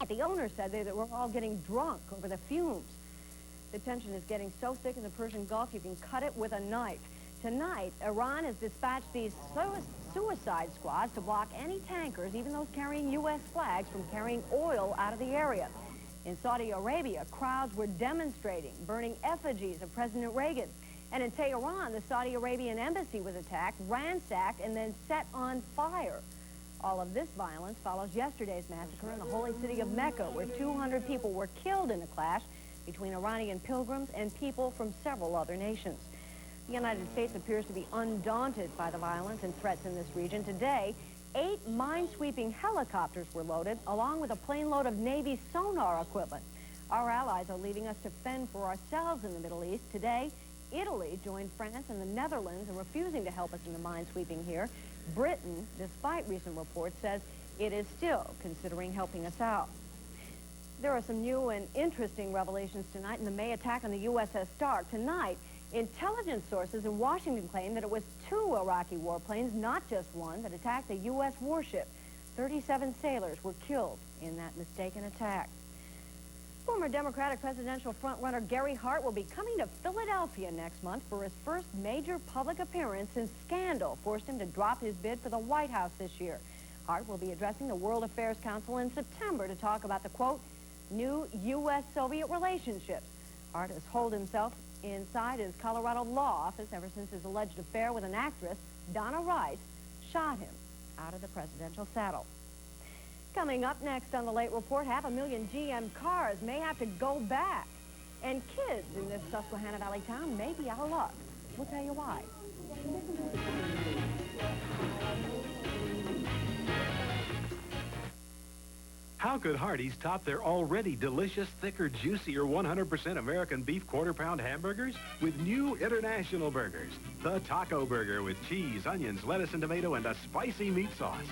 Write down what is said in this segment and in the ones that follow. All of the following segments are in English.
The owner said they were all getting drunk over the fumes. The tension is getting so thick in the Persian Gulf, you can cut it with a knife. Tonight, Iran has dispatched these suicide squads to block any tankers, even those carrying U.S. flags, from carrying oil out of the area. In Saudi Arabia, crowds were demonstrating, burning effigies of President Reagan. And in Tehran, the Saudi Arabian embassy was attacked, ransacked, and then set on fire. All of this violence follows yesterday's massacre in the holy city of Mecca, where 200 people were killed in a clash between Iranian pilgrims and people from several other nations. The United States appears to be undaunted by the violence and threats in this region. Today, 8 mine-sweeping helicopters were loaded, along with a plane load of Navy sonar equipment. Our allies are leaving us to fend for ourselves in the Middle East. Today, Italy joined France and the Netherlands in refusing to help us in the mine-sweeping here. Britain, despite recent reports, says it is still considering helping us out. There are some new and interesting revelations tonight in the May attack on the USS Stark. Tonight, intelligence sources in Washington claim that it was 2 Iraqi warplanes, not just one, that attacked a U.S. warship. 37 sailors were killed in that mistaken attack. Former Democratic presidential frontrunner Gary Hart will be coming to Philadelphia next month for his first major public appearance since scandal forced him to drop his bid for the White House this year. Hart will be addressing the World Affairs Council in September to talk about the, quote, new U.S.-Soviet relationships. Hart has holed himself inside his Colorado law office ever since his alleged affair with an actress, Donna Rice, shot him out of the presidential saddle. Coming up next on the Late Report, 500,000 GM cars may have to go back. And kids in this Susquehanna Valley town may be out of luck. We'll tell you why. How could Hardee's top their already delicious, thicker, juicier 100% American beef quarter-pound hamburgers with new international burgers? The Taco Burger with cheese, onions, lettuce, and tomato, and a spicy meat sauce.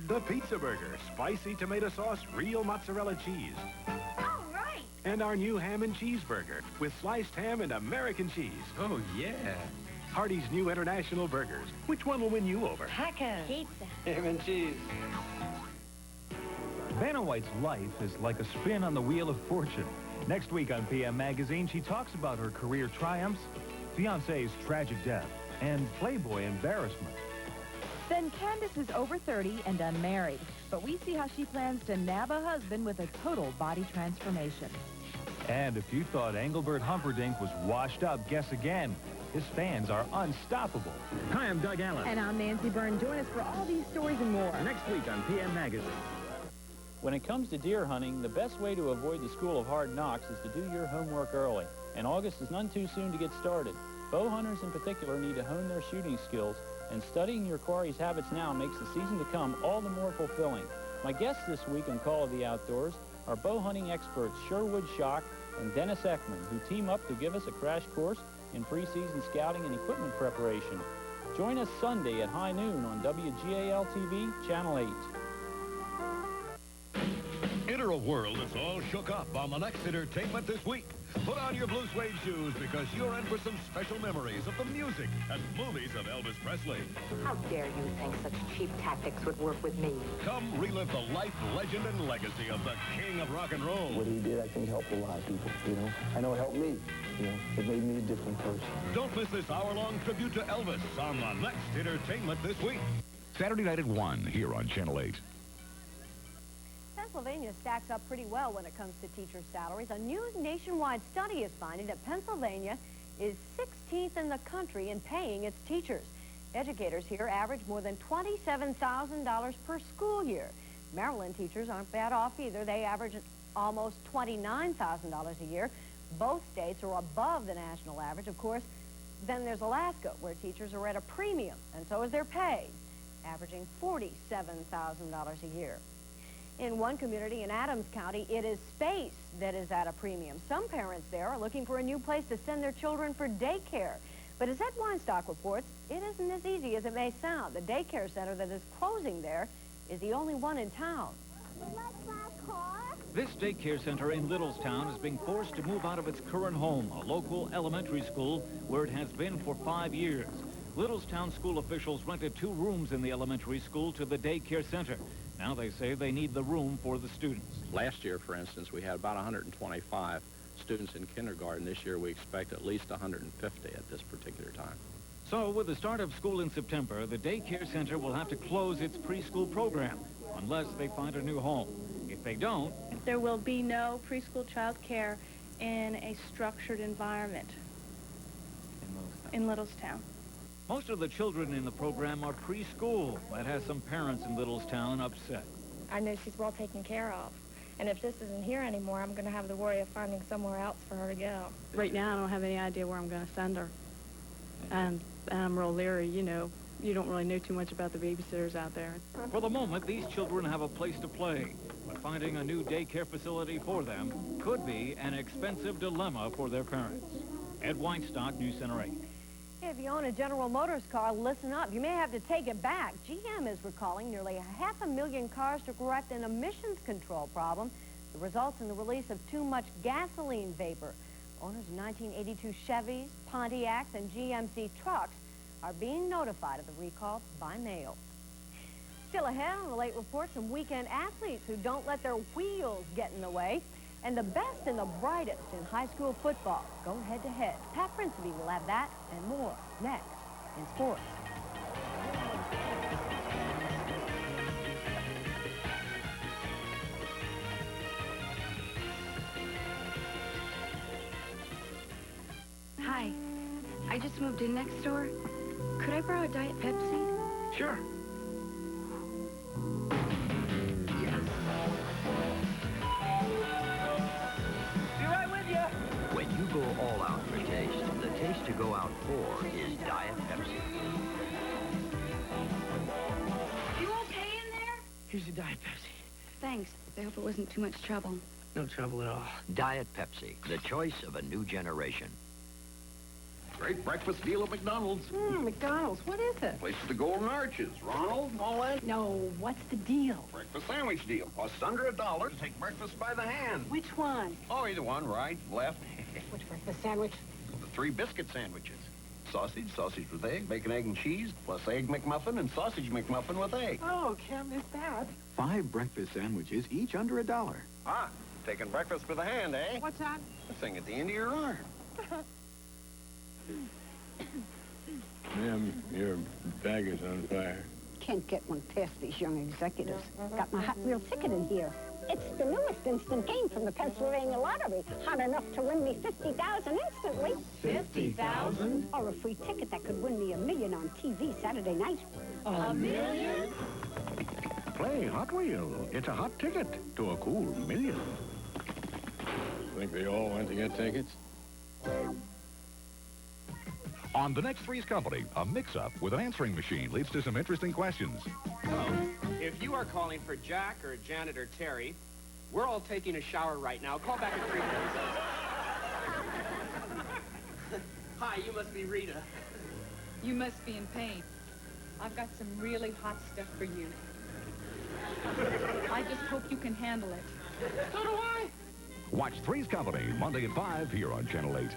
The Pizza Burger, spicy tomato sauce, real mozzarella cheese. All right. And our new ham and cheeseburger with sliced ham and American cheese. Oh, yeah. Hardee's new international burgers. Which one will win you over? Taco. Pizza. Ham and cheese. Vanna White's life is like a spin on the wheel of fortune. Next week on PM Magazine, she talks about her career triumphs, fiancé's tragic death, and Playboy embarrassment. Then Candace is over 30 and unmarried, but we see how she plans to nab a husband with a total body transformation. And if you thought Engelbert Humperdinck was washed up, guess again. His fans are unstoppable. Hi, I'm Doug Allen. And I'm Nancy Byrne. Join us for all these stories and more Next week on PM Magazine. When it comes to deer hunting, the best way to avoid the school of hard knocks is to do your homework early. And August is none too soon to get started. Bow hunters in particular need to hone their shooting skills, and studying your quarry's habits now makes the season to come all the more fulfilling. My guests this week on Call of the Outdoors are bow hunting experts Sherwood Schock and Dennis Ekman, who team up to give us a crash course in preseason scouting and equipment preparation. Join us Sunday at high noon on WGAL-TV, Channel 8. Enter a world that's all shook up on the next entertainment this week. Put on your blue suede shoes because you're in for some special memories of the music and movies of Elvis Presley. How dare you think such cheap tactics would work with me? Come relive the life, legend, and legacy of the king of rock and roll. What he did, I think, helped a lot of people, you know. I know it helped me, you know. It made me a different person. Don't miss this hour-long tribute to Elvis on the next entertainment this week. Saturday night at 1 here on Channel 8. Pennsylvania stacks up pretty well when it comes to teacher salaries. A new nationwide study is finding that Pennsylvania is 16th in the country in paying its teachers. Educators here average more than $27,000 per school year. Maryland teachers aren't bad off either. They average almost $29,000 a year. Both states are above the national average. Of course, then there's Alaska, where teachers are at a premium, and so is their pay, averaging $47,000 a year. In one community in Adams County, it is space that is at a premium. Some parents there are looking for a new place to send their children for daycare. But as Ed Weinstock reports, it isn't as easy as it may sound. The daycare center that is closing there is the only one in town. This daycare center in Littlestown is being forced to move out of its current home, a local elementary school where it has been for 5 years. Littlestown school officials rented 2 rooms in the elementary school to the daycare center. Now they say they need the room for the students. Last year, for instance, we had about 125 students in kindergarten. This year we expect at least 150 at this particular time. So with the start of school in September, the daycare center will have to close its preschool program unless they find a new home. If they don't, there will be no preschool child care in a structured environment in Littlestown. Most of the children in the program are preschool. That has some parents in Littlestown upset. I know she's well taken care of. And if this isn't here anymore, I'm going to have the worry of finding somewhere else for her to go. Right now, I don't have any idea where I'm going to send her. And I'm real leery, you know. You don't really know too much about the babysitters out there. For the moment, these children have a place to play. But finding a new daycare facility for them could be an expensive dilemma for their parents. Ed Weinstock, News Center 8. If you own a General Motors car, listen up. You may have to take it back. GM is recalling nearly 500,000 cars to correct an emissions control problem that results in the release of too much gasoline vapor. Owners of 1982 Chevys, Pontiacs, and GMC trucks are being notified of the recall by mail. Still ahead on the late report, some weekend athletes who don't let their wheels get in the way. And the best and the brightest in high school football go head-to-head. Pat Principe will have that and more next in sports. Hi, I just moved in next door. Could I borrow a Diet Pepsi? Sure. When you go all out for taste, the taste to go out for is Diet Pepsi. You okay in there? Here's your Diet Pepsi. Thanks. I hope it wasn't too much trouble. No trouble at all. Diet Pepsi, the choice of a new generation. Great breakfast deal at McDonald's. McDonald's, what is it? Place of the Golden Arches. Ronald, all that. No, what's the deal? Breakfast sandwich deal. Costs under $1 to take breakfast by the hand. Which one? Oh, either one, right, left. Which breakfast sandwich? The 3 biscuit sandwiches. Sausage, sausage with egg, bacon, egg, and cheese, plus egg McMuffin and sausage McMuffin with egg. Oh, can't miss that. 5 breakfast sandwiches, each under $1. Ah, taking breakfast by the hand, eh? What's that? The thing at the end of your arm. Ma'am, your bag is on fire. Can't get one past these young executives. Got my Hot Wheel ticket in here. It's the newest instant game from the Pennsylvania Lottery. Hot enough to win me $50,000 instantly. 50,000? Or a free ticket that could win me $1 million on TV Saturday night. $1 million? Play Hot Wheel. It's a hot ticket to a cool $1 million. Think they all went to get tickets? On the next Three's Company, a mix-up with an answering machine leads to some interesting questions. If you are calling for Jack or Janet or Terry, we're all taking a shower right now. Call back in 3 minutes. Hi, you must be Rita. You must be in pain. I've got some really hot stuff for you. I just hope you can handle it. So do I. Watch Three's Company, Monday at 5 here on Channel 8.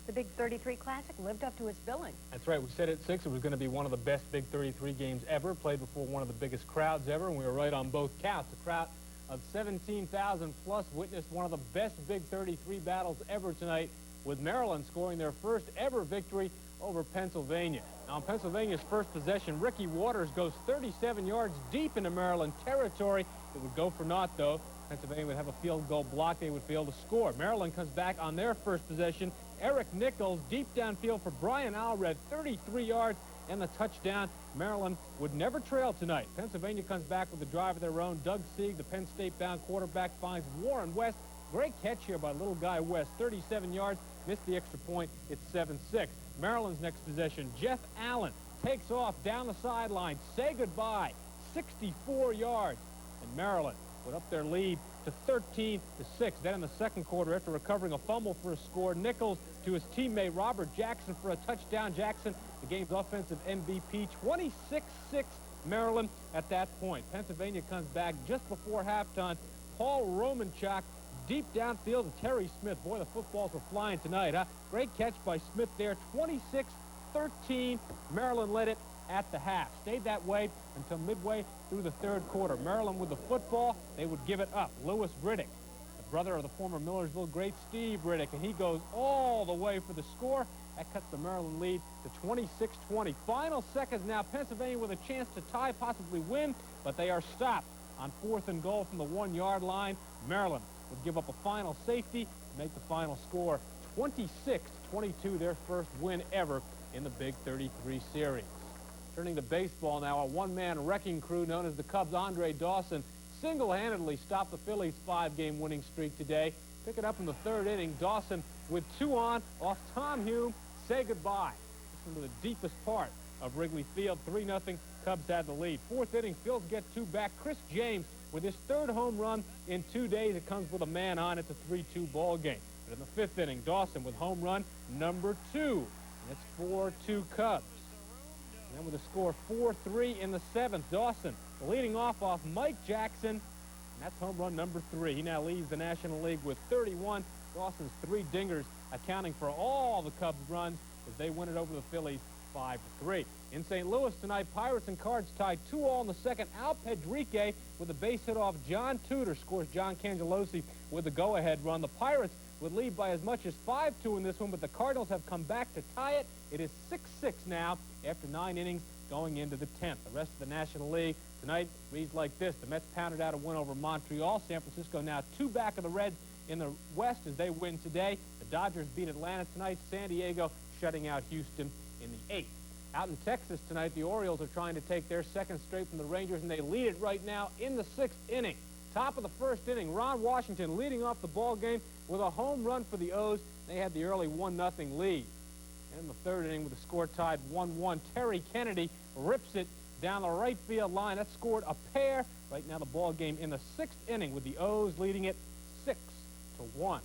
The Big 33 Classic lived up to its billing. That's right. We said at 6 it was going to be one of the best Big 33 games ever, played before one of the biggest crowds ever, and we were right on both counts. A crowd of 17,000 plus witnessed one of the best Big 33 battles ever tonight, with Maryland scoring their first ever victory over Pennsylvania. Now, on Pennsylvania's first possession, Ricky Waters goes 37 yards deep into Maryland territory. It would go for naught, though. Pennsylvania would have a field goal block. They would fail to score. Maryland comes back on their first possession. Eric Nichols deep downfield for Brian Allred, 33 yards and the touchdown. Maryland would never trail tonight. Pennsylvania comes back with a drive of their own. Doug Sieg, the Penn State-bound quarterback, finds Warren West. Great catch here by little guy West, 37 yards, missed the extra point. It's 7-6. Maryland's next possession, Jeff Allen takes off down the sideline. Say goodbye, 64 yards. And Maryland would up their lead to 13-6. Then in the second quarter, after recovering a fumble for a score, Nichols to his teammate Robert Jackson for a touchdown. Jackson, the game's offensive MVP, 26-6 Maryland at that point. Pennsylvania comes back just before halftime. Paul Romanchuk deep downfield to Terry Smith. Boy, the footballs were flying tonight, huh? Great catch by Smith there, 26-13. Maryland led it at the half. Stayed that way until midway through the third quarter. Maryland with the football, they would give it up. Lewis Riddick, the brother of the former Millersville great Steve Riddick, and he goes all the way for the score. That cuts the Maryland lead to 26-20. Final seconds now. Pennsylvania with a chance to tie, possibly win, but they are stopped on 4th and goal from the 1-yard line. Maryland would give up a final safety to make the final score 26-22, their first win ever in the Big 33 series. Turning to baseball now, a one-man wrecking crew known as the Cubs' Andre Dawson single-handedly stopped the Phillies' 5-game winning streak today. Pick it up in the third inning. Dawson with 2 on, off Tom Hume, say goodbye. This into the deepest part of Wrigley Field. 3-0, Cubs had the lead. 4th inning, Phils get 2 back. Chris James with his 3rd home run in 2 days. It comes with a man on. It's a 3-2 ball game. But in the 5th inning, Dawson with home run number 2. And it's 4-2 Cubs. And then with a score 4-3 in the 7th, Dawson leading off Mike Jackson. And that's home run number 3. He now leads the National League with 31. Dawson's 3 dingers accounting for all the Cubs' runs as they win it over the Phillies 5-3. In St. Louis tonight, Pirates and Cards tied 2-2 in the second. Al Pedrique with a base hit off John Tudor scores John Cangelosi with the go-ahead run. The Pirates would lead by as much as 5-2 in this one, but the Cardinals have come back to tie it. It is 6-6 now after 9 innings going into the 10th. The rest of the National League tonight reads like this. The Mets pounded out a win over Montreal. San Francisco now 2 back of the Reds in the West as they win today. The Dodgers beat Atlanta tonight. San Diego shutting out Houston in the 8th. Out in Texas tonight, the Orioles are trying to take their 2nd straight from the Rangers, and they lead it right now in the 6th inning. Top of the 1st inning, Ron Washington leading off the ball game with a home run for the O's. They had the early 1-0 lead. And in the 3rd inning with the score tied 1-1, Terry Kennedy rips it down the right field line. That scored a pair. Right now the ball game in the 6th inning with the O's leading it 6-1.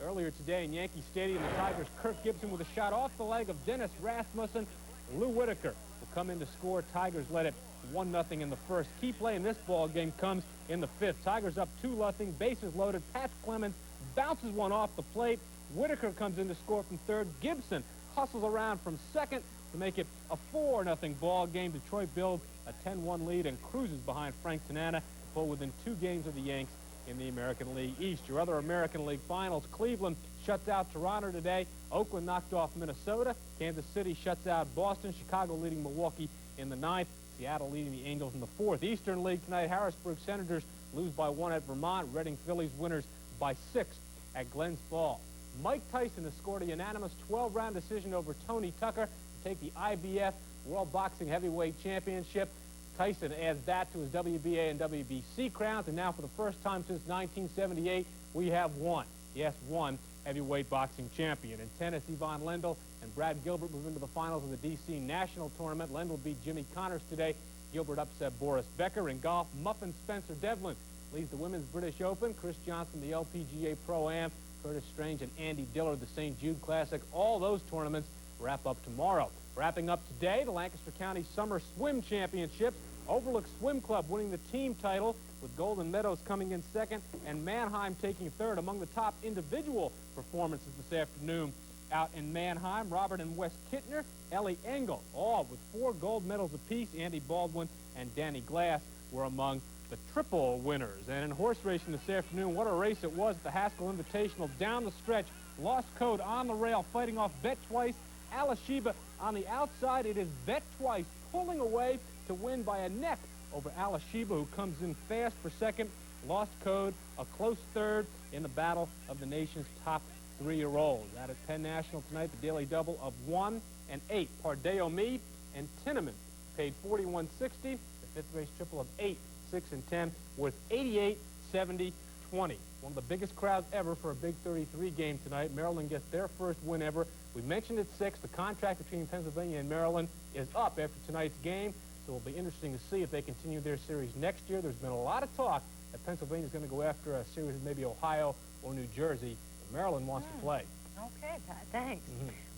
Earlier today in Yankee Stadium, the Tigers' Kirk Gibson with a shot off the leg of Dennis Rasmussen. Lou Whitaker will come in to score. Tigers led it 1-0 in the 1st. Key play in this ball game comes in the 5th. Tigers up 2-0, bases loaded. Pat Clemens bounces one off the plate. Whitaker comes in to score from 3rd. Gibson hustles around from 2nd to make it a 4-0 ball game. Detroit builds a 10-1 lead and cruises behind Frank Tanana to pull within 2 games of the Yanks in the American League East. Your other American League finals, Cleveland shuts out Toronto today. Oakland knocked off Minnesota. Kansas City shuts out Boston. Chicago leading Milwaukee in the 9th. Seattle leading the Angels in the 4th. Eastern League tonight, Harrisburg Senators lose by 1 at Vermont. Reading Phillies winners by 6 at Glens Falls. Mike Tyson has scored a unanimous 12-round decision over Tony Tucker to take the IBF World Boxing Heavyweight Championship. Tyson adds that to his WBA and WBC crowns, and now for the first time since 1978, we have one. Yes, one heavyweight boxing champion. In tennis, Yvonne Lendl and Brad Gilbert move into the finals of the D.C. National Tournament. Lendl beat Jimmy Connors today. Gilbert upset Boris Becker. In golf, Muffin Spencer Devlin leads the Women's British Open. Chris Johnson, the LPGA Pro-Am. Curtis Strange and Andy Dillard, the St. Jude Classic. All those tournaments wrap up tomorrow. Wrapping up today, the Lancaster County Summer Swim Championships. Overlook Swim Club winning the team title with Golden Meadows coming in 2nd and Manheim taking 3rd. Among the top individual performances this afternoon out in Manheim, Robert and Wes Kittner, Ellie Engel, all with 4 gold medals apiece. Andy Baldwin and Danny Glass were among the triple winners. And in horse racing this afternoon, what a race it was at the Haskell Invitational. Down the stretch, Lost Code on the rail, fighting off Bet Twice. Alashiba on the outside. It is Bet Twice pulling away to win by a neck over Alashiba, who comes in fast for 2nd. Lost Code, a close 3rd in the battle of the nation's top 3-year-olds. Out at Penn National tonight, the daily double of 1 and 8. Pardeo Mead and Tinneman paid $41.60. The 5th race triple of 8, 6, and 10 worth $88, 70, 20. One of the biggest crowds ever for a Big 33 game tonight. Maryland gets their first win ever. We mentioned at 6. The contract between Pennsylvania and Maryland is up after tonight's game. So it'll be interesting to see if they continue their series next year. There's been a lot of talk that Pennsylvania is going to go after a series with maybe Ohio or New Jersey. But Maryland wants to play. Okay, Pat, thanks.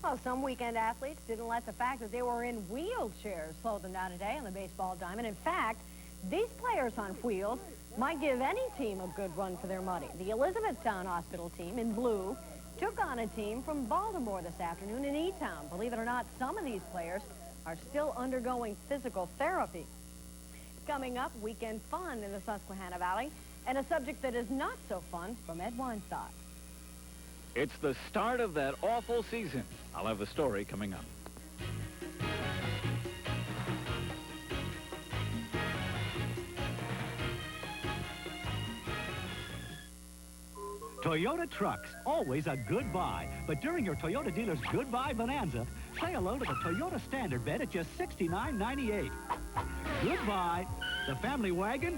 Well, some weekend athletes didn't let the fact that they were in wheelchairs slow them down today on the baseball diamond. In fact, these players on wheels might give any team a good run for their money. The Elizabethtown Hospital team in blue took on a team from Baltimore this afternoon in E-Town. Believe it or not, some of these players are still undergoing physical therapy. Coming up, weekend fun in the Susquehanna Valley, and a subject that is not so fun from Ed Weinstock. It's the start of that awful season. I'll have the story coming up. Toyota trucks, always a good buy. But during your Toyota dealer's Goodbye Bonanza, say hello to the Toyota Standard bed at just $69.98. Goodbye. The family wagon,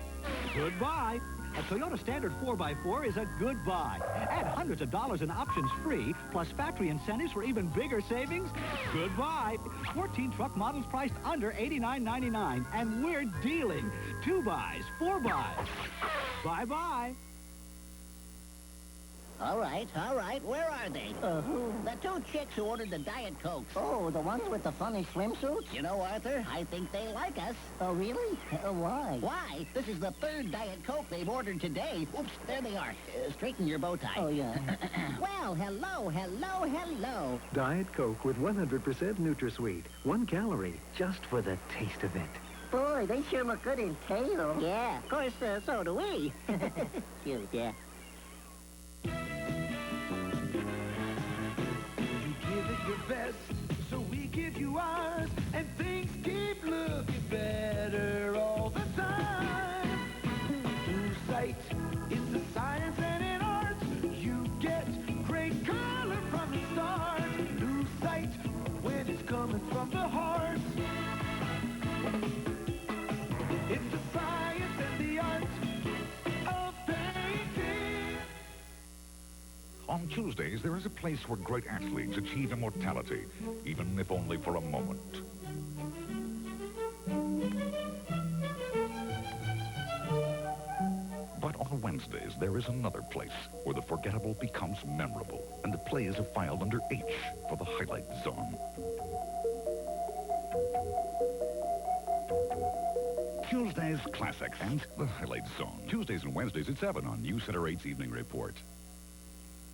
goodbye. A Toyota Standard 4x4 is a good buy. Add hundreds of dollars in options free, plus factory incentives for even bigger savings. Goodbye. 14 truck models priced under $89.99. And we're dealing 2 buys, 4 buys. Bye-bye. All right. Where are they? Who? The 2 chicks who ordered the Diet Cokes. Oh, the ones with the funny swimsuits? You know, Arthur, I think they like us. Oh, really? Why? Why? This is the 3rd Diet Coke they've ordered today. Oops, there they are. Straighten your bow tie. Oh, yeah. Well, hello. Diet Coke with 100% NutraSweet. 1 calorie, just for the taste of it. Boy, they sure look good in kale. Yeah, of course, so do we. Cute, yeah. You give it your best, so we give you ours, and things keep looking better all the time. Through sight, it's the science and in art, you get great color from the start. Lose sight when it's coming from the heart. It's the science and the art of painting. On Tuesdays, there is a place where great athletes achieve immortality, even if only for a moment. But on Wednesdays, there is another place where the forgettable becomes memorable, and the plays are filed under H for the Highlight Zone. Tuesdays Classics and the Highlight Zone. Tuesdays and Wednesdays at 7 on News Center 8's Evening Report.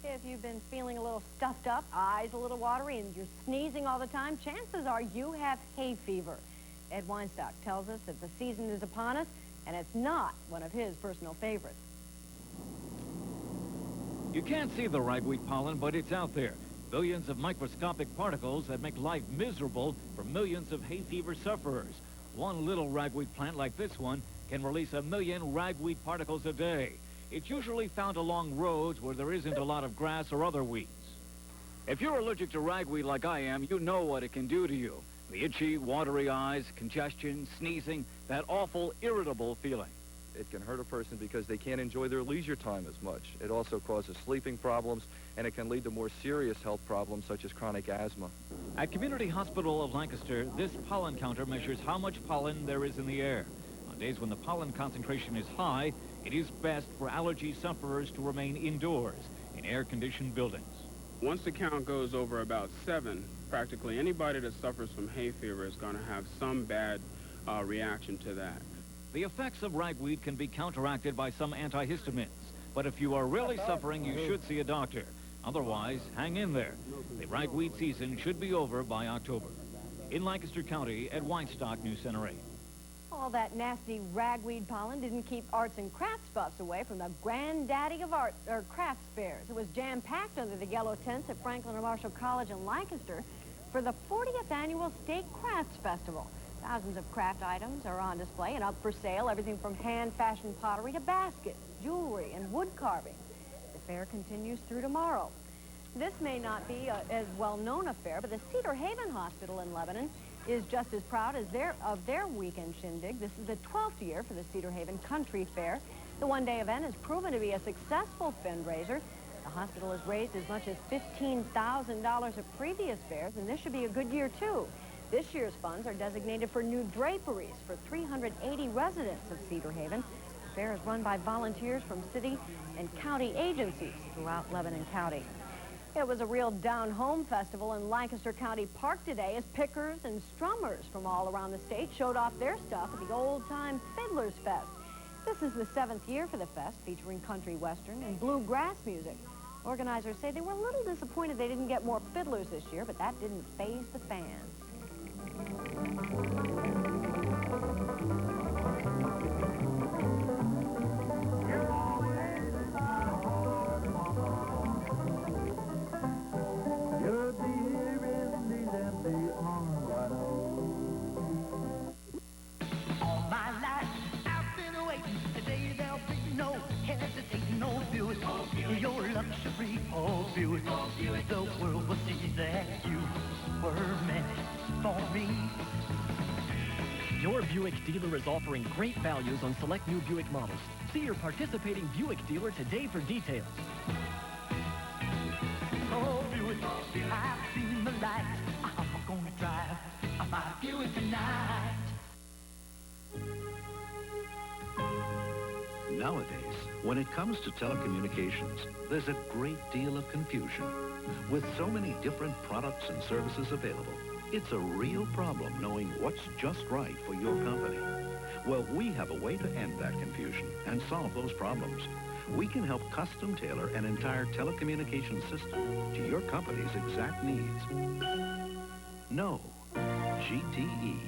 If you've been feeling a little stuffed up, eyes a little watery, and you're sneezing all the time, chances are you have hay fever. Ed Weinstock tells us that the season is upon us, and it's not one of his personal favorites. You can't see the ragweed pollen, but it's out there. Billions of microscopic particles that make life miserable for millions of hay fever sufferers. One little ragweed plant like this one can release 1 million ragweed particles a day. It's usually found along roads where there isn't a lot of grass or other weeds. If you're allergic to ragweed like I am, you know what it can do to you. The itchy, watery eyes, congestion, sneezing, that awful, irritable feeling. It can hurt a person because they can't enjoy their leisure time as much. It also causes sleeping problems, and it can lead to more serious health problems such as chronic asthma. At Community Hospital of Lancaster, this pollen counter measures how much pollen there is in the air. On days when the pollen concentration is high, it is best for allergy sufferers to remain indoors in air-conditioned buildings. Once the count goes over about 7, practically anybody that suffers from hay fever is going to have some bad reaction to that. The effects of ragweed can be counteracted by some antihistamines, but if you are really suffering, you should see a doctor. Otherwise, hang in there. The ragweed season should be over by October. In Lancaster County, Ed Weinstock, News Center 8. All that nasty ragweed pollen didn't keep arts and crafts buffs away from the granddaddy of crafts fairs. It was jam-packed under the yellow tents at Franklin and Marshall College in Lancaster for the 40th annual State Crafts Festival. Thousands of craft items are on display and up for sale, everything from hand-fashioned pottery to baskets, jewelry, and wood carving. The fair continues through tomorrow. This may not be as well-known a fair, but the Cedar Haven Hospital in Lebanon is just as proud as of their weekend shindig. This is the 12th year for the Cedar Haven Country Fair. The one-day event has proven to be a successful fundraiser. The hospital has raised as much as $15,000 at previous fairs, and this should be a good year, too. This year's funds are designated for new draperies for 380 residents of Cedar Haven. The fair is run by volunteers from city and county agencies throughout Lebanon County. It was a real down-home festival in Lancaster County Park today as pickers and strummers from all around the state showed off their stuff at the old-time Fiddlers Fest. This is the 7th year for the fest, featuring country western and bluegrass music. Organizers say they were a little disappointed they didn't get more fiddlers this year, but that didn't faze the fans. Your luxury, all Buick. The world will see that you were meant for me. Your Buick dealer is offering great values on select new Buick models. See your participating Buick dealer today for details. Oh, Buick, I've seen the light. I'm gonna drive my Buick tonight. Nowadays, when it comes to telecommunications, there's a great deal of confusion. With so many different products and services available, it's a real problem knowing what's just right for your company. Well, we have a way to end that confusion and solve those problems. We can help custom tailor an entire telecommunications system to your company's exact needs. No, GTE.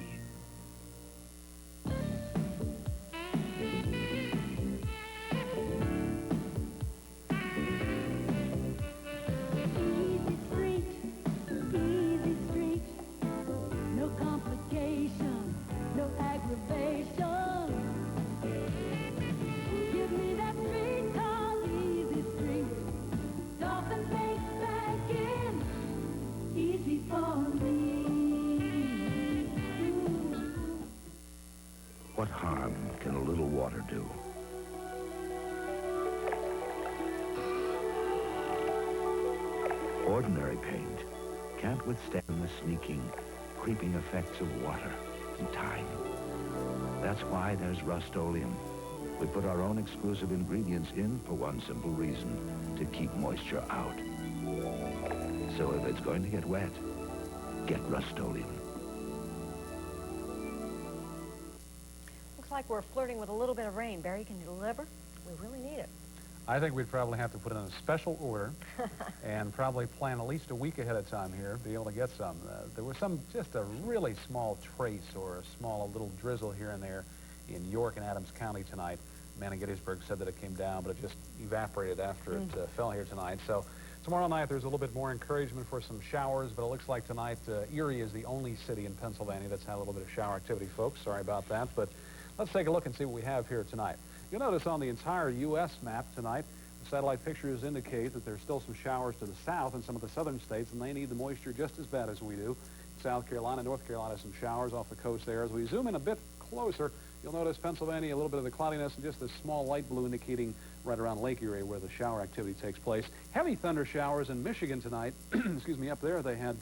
What harm can a little water do? Ordinary paint can't withstand the sneaking, creeping effects of water and time. That's why there's Rust-Oleum. We put our own exclusive ingredients in for one simple reason, to keep moisture out. So if it's going to get wet, get Rust-Oleum. Looks like we're flirting with a little bit of rain. Barry, can you deliver? We really need it. I think we'd probably have to put in a special order and probably plan at least a week ahead of time here, be able to get some. There was just a really small trace or a small little drizzle here and there in York and Adams County tonight. Man in Gettysburg said that it came down, but it just evaporated after it fell here tonight. So tomorrow night there's a little bit more encouragement for some showers, but it looks like tonight Erie is the only city in Pennsylvania that's had a little bit of shower activity, folks. Sorry about that, but let's take a look and see what we have here tonight. You'll notice on the entire U.S. map tonight, the satellite pictures indicate that there's still some showers to the south in some of the southern states, and they need the moisture just as bad as we do. South Carolina, North Carolina, some showers off the coast there. As we zoom in a bit closer, you'll notice Pennsylvania, a little bit of the cloudiness and just a small light blue indicating right around Lake Erie where the shower activity takes place. Heavy thunder showers in Michigan tonight. Excuse me, up there they had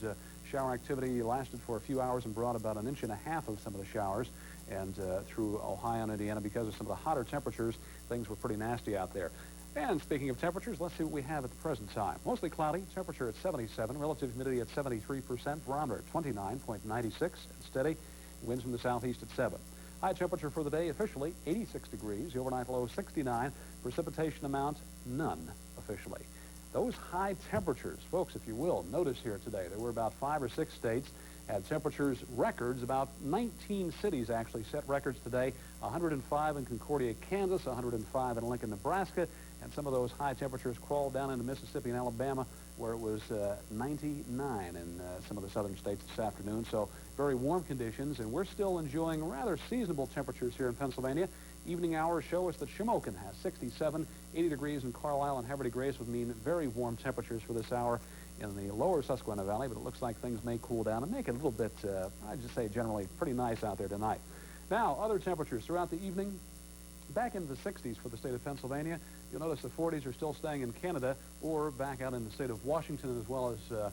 shower activity lasted for a few hours and brought about 1.5 inches of some of the showers. And through Ohio and Indiana, because of some of the hotter temperatures, things were pretty nasty out there. And speaking of temperatures, let's see what we have at the present time. Mostly cloudy, temperature at 77, relative humidity at 73%, barometer at 29.96, and steady, winds from the southeast at 7. High temperature for the day officially 86 degrees, the overnight low 69, precipitation amount none officially. Those high temperatures, folks, if you will, notice here today, there were about 5 or 6 states had temperatures records. About 19 cities actually set records today. 105 in Concordia, Kansas, 105 in Lincoln, Nebraska, and some of those high temperatures crawled down into Mississippi and Alabama, where it was 99 in some of the southern states this afternoon. So very warm conditions, and we're still enjoying rather seasonable temperatures here in Pennsylvania. Evening hours show us that Shamokin has 67, 80 degrees in Carlisle, and Haverty Grace would mean very warm temperatures for this hour in the lower Susquehanna Valley, but it looks like things may cool down and make it a little bit, I'd just say generally pretty nice out there tonight. Now, other temperatures throughout the evening, back into the 60s for the state of Pennsylvania. You'll notice the 40s are still staying in Canada or back out in the state of Washington as well as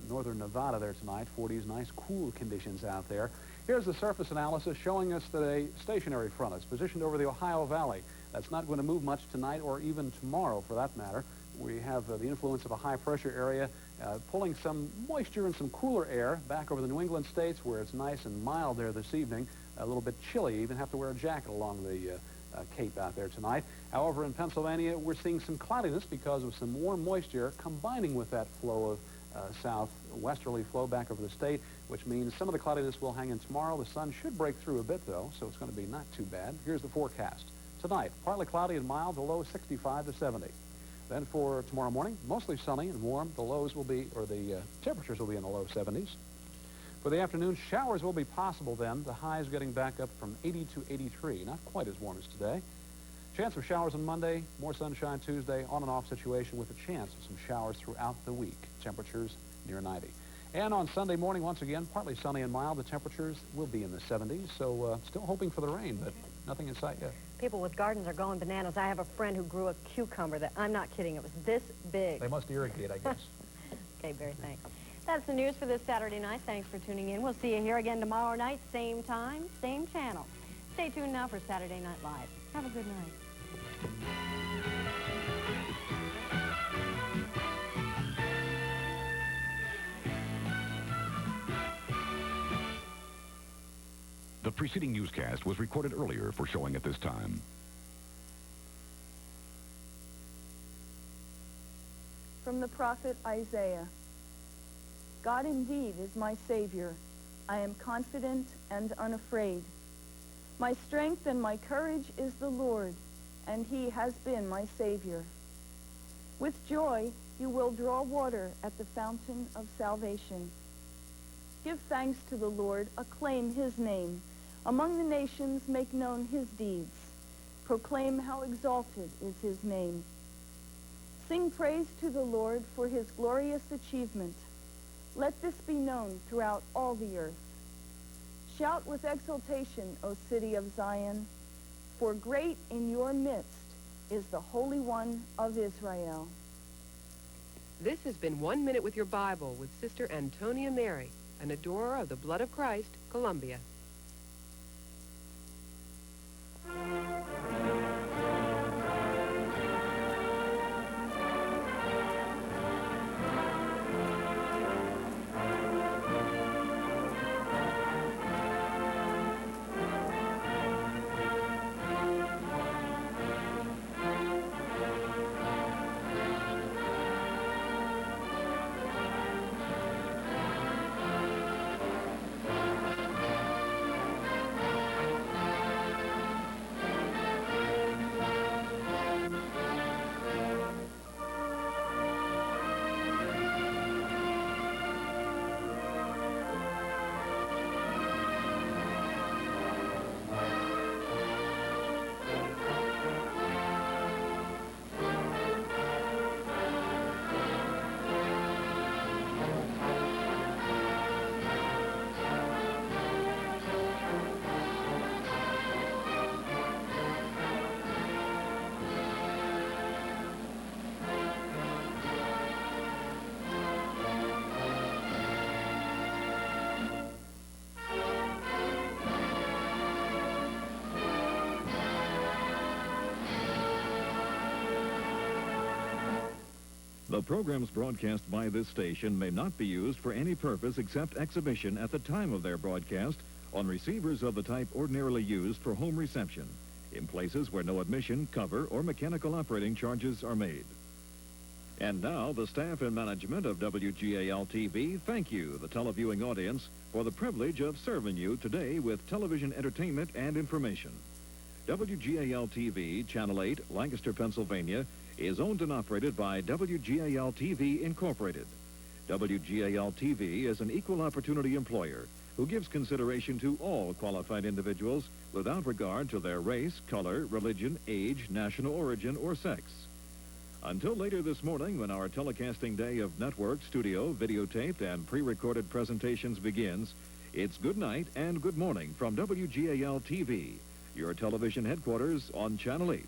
northern Nevada there tonight. 40s, nice cool conditions out there. Here's the surface analysis showing us that a stationary front is positioned over the Ohio Valley. That's not going to move much tonight or even tomorrow for that matter. We have the influence of a high-pressure area pulling some moisture and some cooler air back over the New England states where it's nice and mild there this evening, a little bit chilly. You even have to wear a jacket along the Cape out there tonight. However, in Pennsylvania, we're seeing some cloudiness because of some warm moisture combining with that flow of southwesterly flow back over the state, which means some of the cloudiness will hang in tomorrow. The sun should break through a bit, though, so it's going to be not too bad. Here's the forecast. Tonight, partly cloudy and mild, the low 65 to 70. Then for tomorrow morning, mostly sunny and warm. The lows will be, or the temperatures will be in the low 70s. For the afternoon, showers will be possible then. The highs getting back up from 80 to 83. Not quite as warm as today. Chance of showers on Monday, more sunshine Tuesday, on and off situation with a chance of some showers throughout the week. Temperatures near 90. And on Sunday morning, once again, partly sunny and mild. The temperatures will be in the 70s, so still hoping for the rain, but nothing in sight yet. People with gardens are going bananas. I have a friend who grew a cucumber that, I'm not kidding, it was this big. They must irrigate, I guess. Okay, Barry, thanks. That's the news for this Saturday night. Thanks for tuning in. We'll see you here again tomorrow night, same time, same channel. Stay tuned now for Saturday Night Live. Have a good night. The preceding newscast was recorded earlier for showing at this time. From the prophet Isaiah. God indeed is my Savior. I am confident and unafraid. My strength and my courage is the Lord, and he has been my Savior. With joy you will draw water at the fountain of salvation. Give thanks to the Lord, acclaim his name. Among the nations make known his deeds. Proclaim how exalted is his name. Sing praise to the Lord for his glorious achievement. Let this be known throughout all the earth. Shout with exultation, O city of Zion, for great in your midst is the Holy One of Israel. This has been 1 Minute with Your Bible with Sister Antonia Mary, an adorer of the blood of Christ, Columbia. The programs broadcast by this station may not be used for any purpose except exhibition at the time of their broadcast on receivers of the type ordinarily used for home reception, in places where no admission, cover, or mechanical operating charges are made. And now, the staff and management of WGAL-TV thank you, the televiewing audience, for the privilege of serving you today with television entertainment and information. WGAL-TV, Channel 8, Lancaster, Pennsylvania, is owned and operated by WGAL-TV Incorporated. WGAL-TV is an equal opportunity employer who gives consideration to all qualified individuals without regard to their race, color, religion, age, national origin, or sex. Until later this morning, when our telecasting day of network, studio, videotaped, and pre-recorded presentations begins, it's good night and good morning from WGAL-TV, your television headquarters on Channel 8.